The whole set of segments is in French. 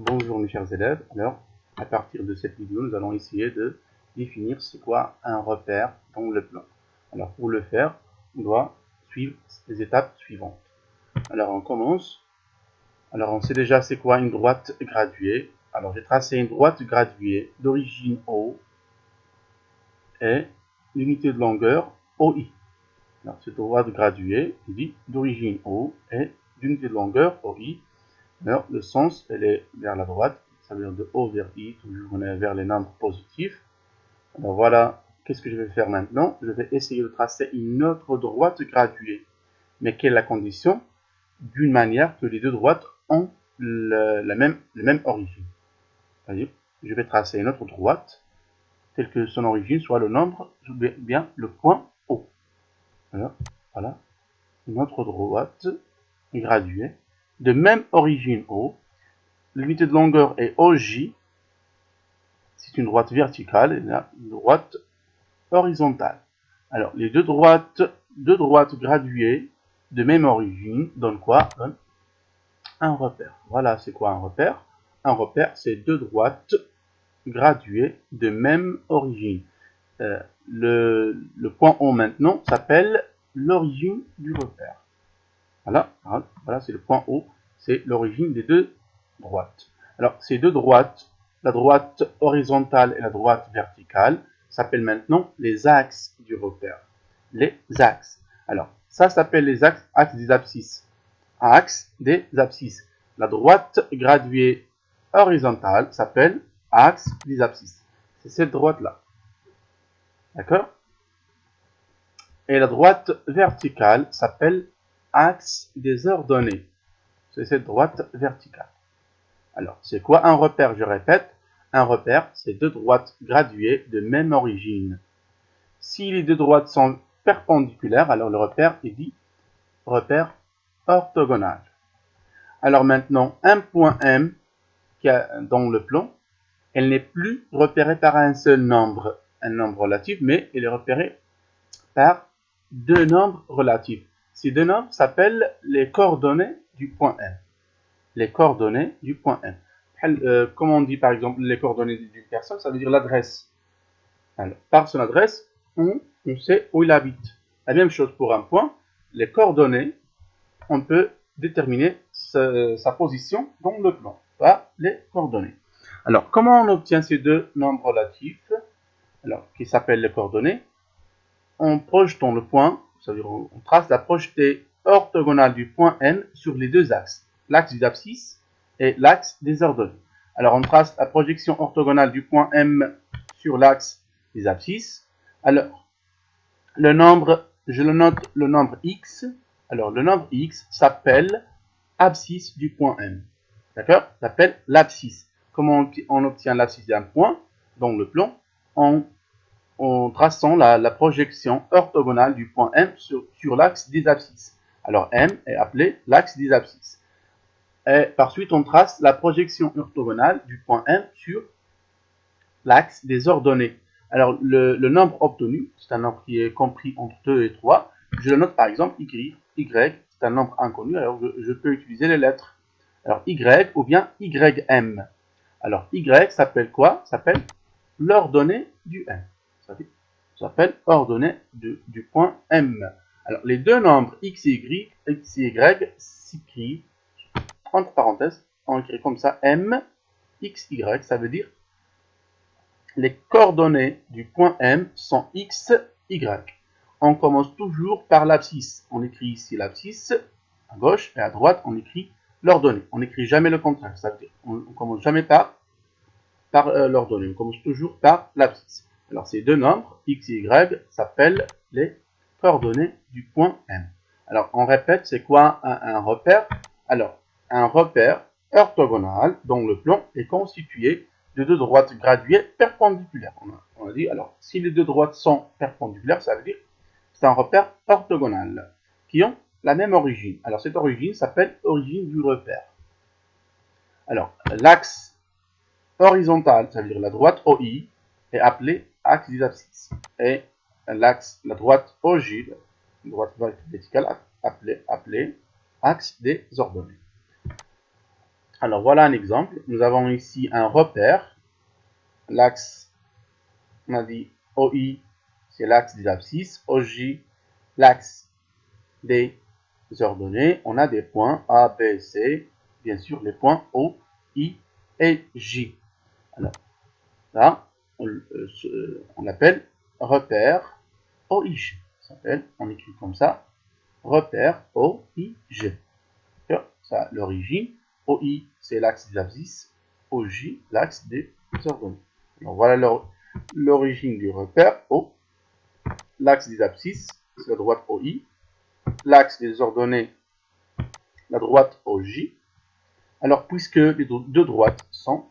Bonjour mes chers élèves. Alors, à partir de cette vidéo, nous allons essayer de définir c'est quoi un repère dans le plan. Alors, pour le faire, on doit suivre les étapes suivantes. Alors, on commence. Alors, on sait déjà c'est quoi une droite graduée. Alors, j'ai tracé une droite graduée d'origine O et l'unité de longueur OI. Alors, cette droite graduée dit d'origine O et d'unité de longueur OI. Alors, le sens, elle est vers la droite, ça veut dire de O vers I, toujours on est vers les nombres positifs. Alors voilà, qu'est-ce que je vais faire maintenant? Je vais essayer de tracer une autre droite graduée. Mais quelle est la condition? D'une manière que les deux droites ont la même origine. C'est-à-dire, je vais tracer une autre droite, telle que son origine soit le nombre, ou bien le point O. Alors, voilà, une autre droite graduée, de même origine O. L'unité de longueur est OJ, c'est une droite verticale, et là, une droite horizontale. Alors, les deux droites graduées de même origine donnent quoi? Donnent un repère. Voilà, c'est quoi un repère? Un repère, c'est deux droites graduées de même origine. Le point O maintenant s'appelle l'origine du repère. Voilà, c'est le point O, c'est l'origine des deux droites. Alors, ces deux droites, la droite horizontale et la droite verticale, s'appellent maintenant les axes du repère. Les axes. Alors, ça s'appelle les axes des abscisses. Axe des abscisses. La droite graduée horizontale s'appelle axe des abscisses. C'est cette droite-là. D'accord? Et la droite verticale s'appelle axe des ordonnées. C'est cette droite verticale. Alors, c'est quoi un repère? Je répète, un repère, c'est deux droites graduées de même origine. Si les deux droites sont perpendiculaires, alors le repère est dit repère orthogonal. Alors maintenant, un point M qui est dans le plan, elle n'est plus repérée par un seul nombre, un nombre relatif, mais elle est repérée par deux nombres relatifs. Ces deux nombres s'appellent les coordonnées du point M. Les coordonnées du point M. Comme on dit par exemple les coordonnées d'une personne, ça veut dire l'adresse. Par son adresse, on sait où il habite. La même chose pour un point, les coordonnées, on peut déterminer sa position dans le plan par les coordonnées. Alors, comment on obtient ces deux nombres relatifs, alors, qui s'appellent les coordonnées? En projetant le point, c'est-à-dire on trace la projetée orthogonale du point M sur les deux axes, l'axe des abscisses et l'axe des ordonnées. Alors on trace la projection orthogonale du point M sur l'axe des abscisses. Alors, le nombre, je le note, le nombre x. Alors le nombre x s'appelle abscisse du point M. D'accord? S'appelle l'abscisse. Comment on obtient l'abscisse d'un point dans le plan? En traçant la projection orthogonale du point M sur l'axe des abscisses. Alors M est appelé l'axe des abscisses. Et par suite, on trace la projection orthogonale du point M sur l'axe des ordonnées. Alors le nombre obtenu, c'est un nombre qui est compris entre 2 et 3. Je le note par exemple Y, c'est un nombre inconnu, alors je peux utiliser les lettres. Alors Y ou bien YM. Alors Y s'appelle quoi? S'appelle l'ordonnée du M. Ça s'appelle ordonnée du point M. Alors, les deux nombres x et y s'écrivent, entre parenthèses, on écrit comme ça, M, x, y, ça veut dire les coordonnées du point M sont x, y. On commence toujours par l'abscisse. On écrit ici l'abscisse, à gauche, et à droite, on écrit l'ordonnée. On n'écrit jamais le contraire, ça veut dire on ne commence jamais par l'ordonnée, on commence toujours par l'abscisse. Alors ces deux nombres, x et y, s'appellent les coordonnées du point M. Alors on répète, c'est quoi un repère? Alors un repère orthogonal dont le plan est constitué de deux droites graduées perpendiculaires. On a dit, alors si les deux droites sont perpendiculaires, ça veut dire que c'est un repère orthogonal qui ont la même origine. Alors cette origine s'appelle origine du repère. Alors l'axe horizontal, ça veut dire la droite OI, est appelée axe des abscisses. Et la droite OJ, la droite verticale, appelée axe des ordonnées. Alors voilà un exemple. Nous avons ici un repère. L'axe, on a dit OI, c'est l'axe des abscisses. OJ, l'axe des ordonnées. On a des points A, B, C. Bien sûr, les points O, I et J. Alors là, on appelle repère OIG. On écrit comme ça, repère OIG. Ça, l'origine. OI, c'est l'axe des abscisses. OJ, l'axe des ordonnées. Alors voilà l'origine du repère O. L'axe des abscisses, c'est la droite OI. L'axe des ordonnées, la droite OJ. Alors, puisque les deux droites sont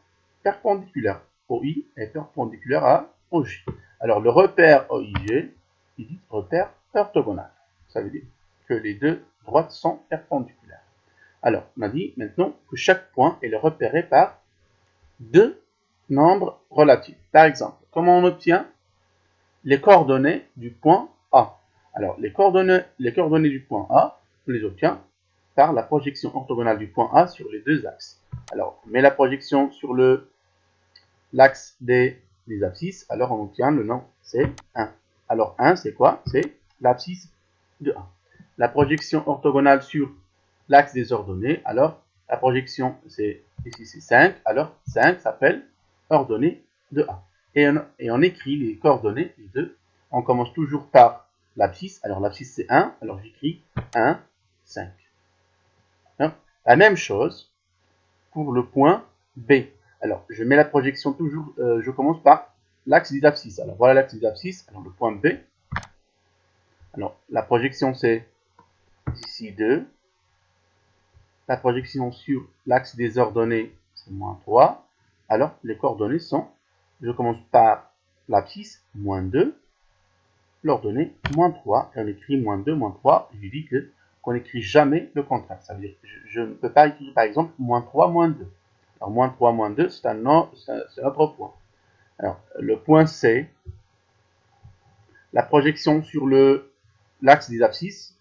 perpendiculaires, OI est perpendiculaire à OJ. Alors, le repère OIG, il dit repère orthogonal. Ça veut dire que les deux droites sont perpendiculaires. Alors, on a dit maintenant que chaque point est repéré par deux nombres relatifs. Par exemple, comment on obtient les coordonnées du point A? Alors, les coordonnées du point A, on les obtient par la projection orthogonale du point A sur les deux axes. Alors, on met la projection sur l'axe des abscisses, alors on obtient le nom, c'est 1. Alors, 1, c'est quoi? C'est l'abscisse de 1. La projection orthogonale sur l'axe des ordonnées, alors la projection, c'est ici c'est 5, alors 5 s'appelle ordonnée de 1. Et on écrit les coordonnées des deux. On commence toujours par l'abscisse, alors l'abscisse c'est 1, alors j'écris 1, 5. La même chose pour le point B. Alors, je mets la projection toujours, je commence par l'axe des abscisses. Alors, voilà l'axe des abscisses, alors le point B. Alors, la projection c'est ici 2. La projection sur l'axe des ordonnées, c'est moins 3. Alors, les coordonnées sont, je commence par l'abscisse, moins 2, l'ordonnée, moins 3. Et on écrit moins 2, moins 3. Je dis qu'on n'écrit jamais le contraire. Ça veut dire que je ne peux pas écrire, par exemple, moins 3, moins 2. Alors, moins 3, moins 2, c'est un autre point. Alors, le point C, la projection sur l'axe des abscisses,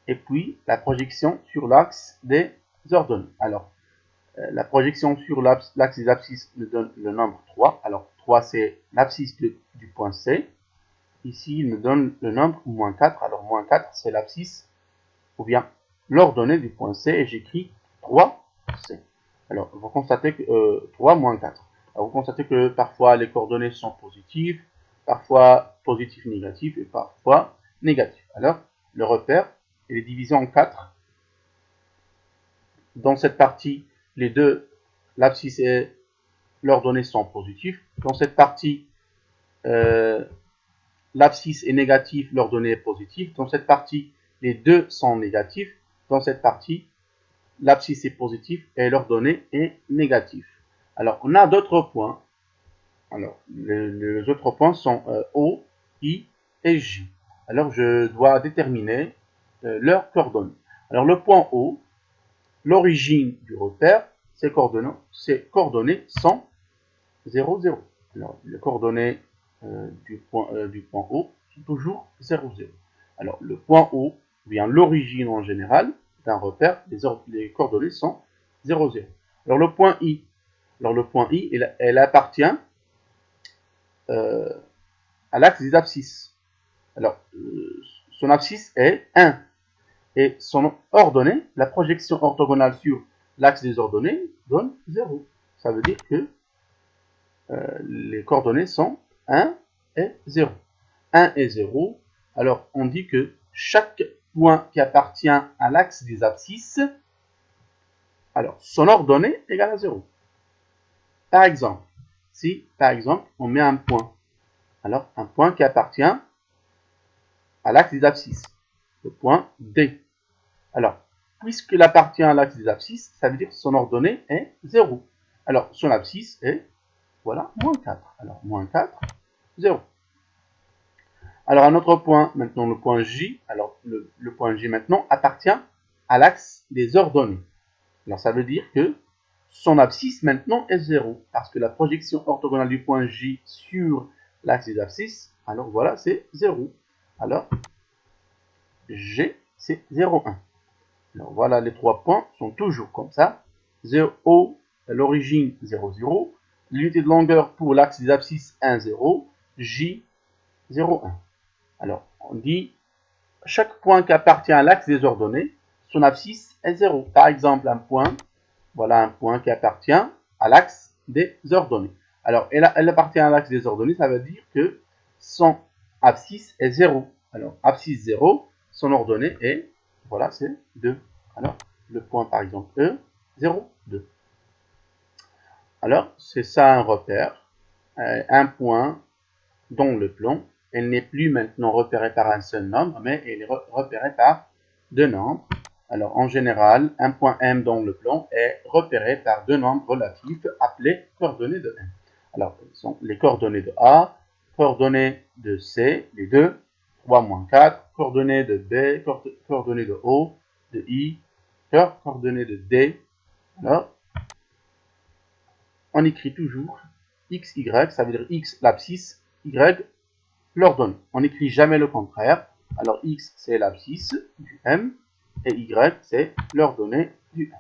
et puis la projection sur l'axe des ordonnées. Alors, la projection sur l'axe des abscisses nous donne le nombre 3. Alors, 3, c'est l'abscisse du point C. Ici, il me donne le nombre moins 4. Alors, moins 4, c'est l'abscisse, ou bien l'ordonnée du point C, et j'écris 3C. Alors, vous constatez que 3 moins 4. Alors, vous constatez que parfois les coordonnées sont positives, parfois positifs négatifs, et parfois négatifs. Alors, le repère, il est divisé en 4. Dans cette partie, l'abscisse et l'ordonnée sont positifs. Dans cette partie, l'abscisse est négative, l'ordonnée est positive. Dans cette partie, les deux sont négatifs. Dans cette partie, l'abscisse est positive et l'ordonnée est négative. Alors, on a d'autres points. Alors, les autres points sont O, I et J. Alors, je dois déterminer leurs coordonnées. Alors, le point O, l'origine du repère, ses coordonnées sont 0, 0. Alors, les coordonnées du point O sont toujours 0, 0. Alors, le point O, ou bien l'origine en général d'un repère, les coordonnées sont 0, 0. Alors, le point I, elle appartient à l'axe des abscisses. Alors, son abscisse est 1. Et son ordonnée, la projection orthogonale sur l'axe des ordonnées, donne 0. Ça veut dire que les coordonnées sont 1 et 0. 1 et 0. Alors, on dit que chaque point qui appartient à l'axe des abscisses, alors, son ordonnée égale à 0. Par exemple, si, par exemple, on met un point, alors un point qui appartient à l'axe des abscisses, le point D. Alors, puisqu'il appartient à l'axe des abscisses, ça veut dire que son ordonnée est 0. Alors, son abscisse est, voilà, moins 4. Alors, moins 4, 0. Alors, un autre point, maintenant le point J. Alors, le point J maintenant appartient à l'axe des ordonnées. Alors, ça veut dire que son abscisse maintenant est 0. Parce que la projection orthogonale du point J sur l'axe des abscisses, alors voilà, c'est 0. Alors, G, c'est 0,1. Alors voilà, les 3 points sont toujours comme ça. 0, l'origine 0, 0. L'unité de longueur pour l'axe des abscisses 1, 0. J, 0, 1. Alors, on dit chaque point qui appartient à l'axe des ordonnées, son abscisse est 0. Par exemple, un point, voilà un point qui appartient à l'axe des ordonnées. Alors, elle appartient à l'axe des ordonnées, ça veut dire que son abscisse est 0. Alors, abscisse 0, son ordonnée est, voilà, c'est 2. Alors, le point, par exemple, E, 0, 2. Alors, c'est ça un repère, un point dans le plan. Elle n'est plus maintenant repérée par un seul nombre, mais elle est repérée par deux nombres. Alors, en général, un point M dans le plan est repéré par deux nombres relatifs appelés coordonnées de M. Alors, ce sont les coordonnées de A, coordonnées de C, les deux, 3 moins 4, coordonnées de B, coordonnées de O, de I, coordonnées de D. Alors, on écrit toujours X, Y, ça veut dire X l'abscisse, Y l'ordonnée. On n'écrit jamais le contraire. Alors X c'est l'abscisse du M et Y c'est l'ordonnée du M.